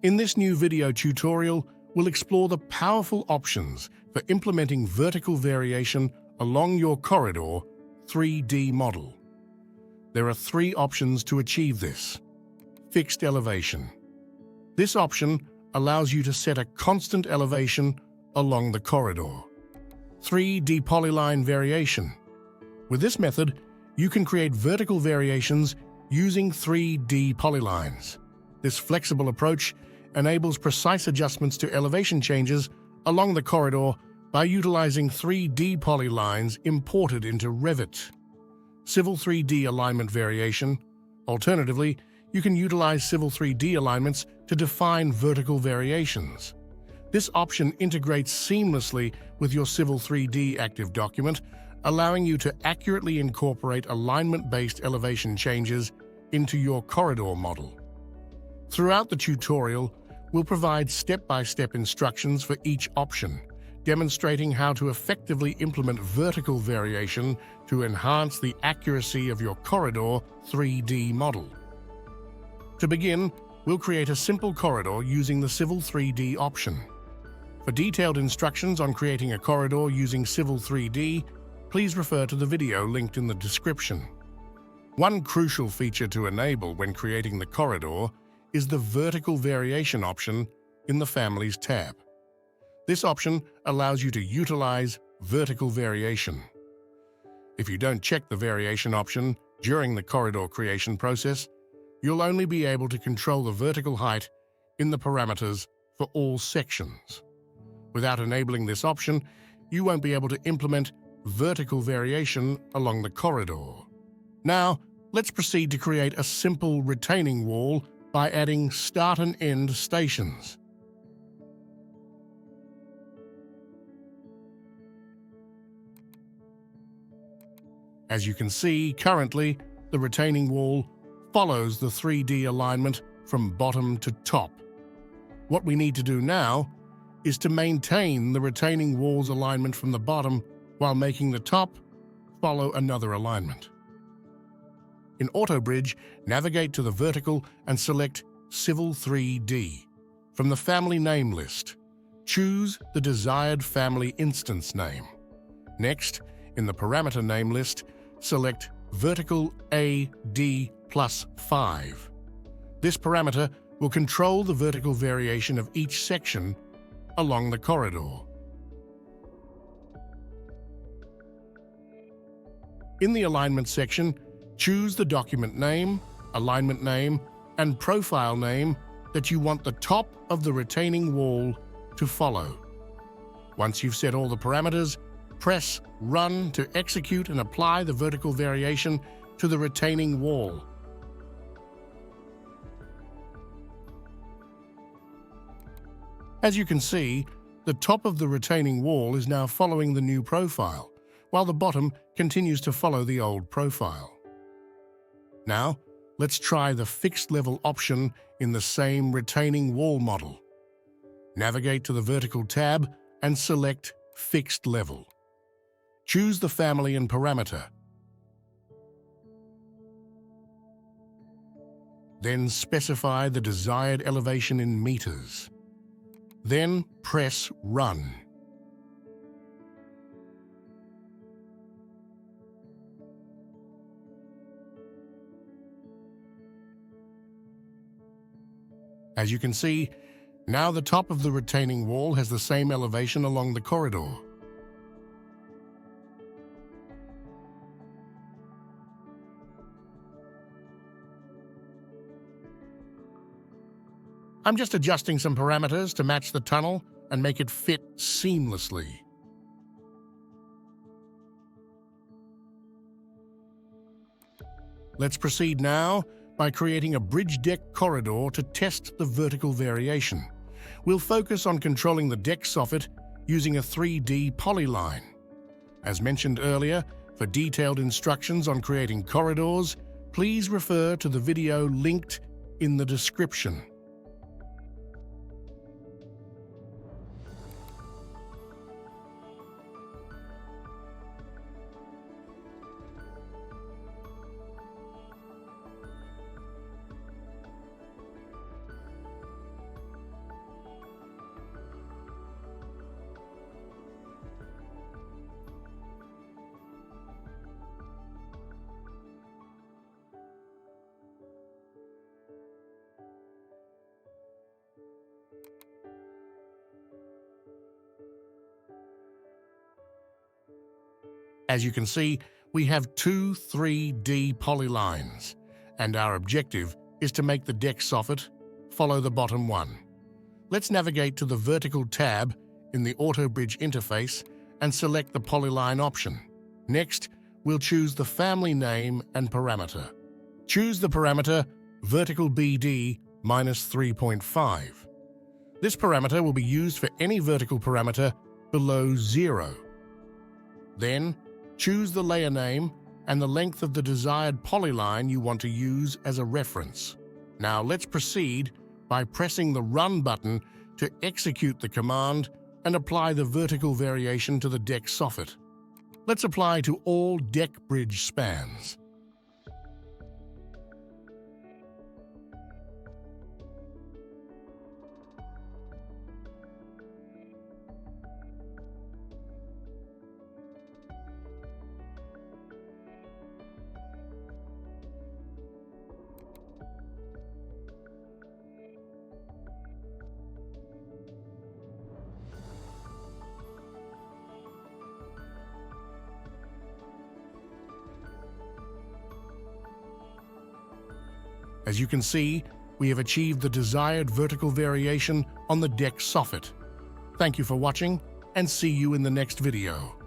In this new video tutorial, we'll explore the powerful options for implementing vertical variation along your corridor 3D model. There are three options to achieve this. Fixed elevation. This option allows you to set a constant elevation along the corridor. 3D polyline variation. With this method, you can create vertical variations using 3D polylines. This flexible approach enables precise adjustments to elevation changes along the corridor by utilizing 3D polylines imported into Revit. Civil 3D alignment variation. Alternatively, you can utilize Civil 3D alignments to define vertical variations. This option integrates seamlessly with your Civil 3D active document, allowing you to accurately incorporate alignment-based elevation changes into your corridor model. Throughout the tutorial, we'll provide step-by-step instructions for each option, demonstrating how to effectively implement vertical variation to enhance the accuracy of your corridor 3D model. To begin, we'll create a simple corridor using the Civil 3D option. For detailed instructions on creating a corridor using Civil 3D, please refer to the video linked in the description. One crucial feature to enable when creating the corridor is the vertical variation option in the Families tab. This option allows you to utilize vertical variation. If you don't check the variation option during the corridor creation process, you'll only be able to control the vertical height in the parameters for all sections. Without enabling this option, you won't be able to implement vertical variation along the corridor. Now, let's proceed to create a simple retaining wall by adding start and end stations. As you can see, currently, the retaining wall follows the 3D alignment from bottom to top. What we need to do now is to maintain the retaining wall's alignment from the bottom while making the top follow another alignment. In AutoBRIDGE, navigate to the vertical and select Civil 3D. From the family name list, choose the desired family instance name. Next, in the parameter name list, select Vertical AD plus 5. This parameter will control the vertical variation of each section along the corridor. In the alignment section, choose the document name, alignment name, and profile name that you want the top of the retaining wall to follow. Once you've set all the parameters, press Run to execute and apply the vertical variation to the retaining wall. As you can see, the top of the retaining wall is now following the new profile, while the bottom continues to follow the old profile. Now, let's try the fixed level option in the same retaining wall model. Navigate to the vertical tab and select Fixed Level. Choose the family and parameter. Then specify the desired elevation in meters. Then press Run. As you can see, now the top of the retaining wall has the same elevation along the corridor. I'm just adjusting some parameters to match the tunnel and make it fit seamlessly. Let's proceed now by creating a bridge deck corridor to test the vertical variation. We'll focus on controlling the deck soffit using a 3D polyline. As mentioned earlier, for detailed instructions on creating corridors, please refer to the video linked in the description. As you can see, we have two 3D polylines, and our objective is to make the deck soffit follow the bottom one. Let's navigate to the vertical tab in the AutoBRIDGE interface and select the Polyline option. Next, we'll choose the family name and parameter. Choose the parameter vertical BD minus 3.5. This parameter will be used for any vertical parameter below 0. Then, choose the layer name and the length of the desired polyline you want to use as a reference. Now let's proceed by pressing the Run button to execute the command and apply the vertical variation to the deck soffit. Let's apply to all deck bridge spans. As you can see, we have achieved the desired vertical variation on the deck soffit. Thank you for watching, and see you in the next video.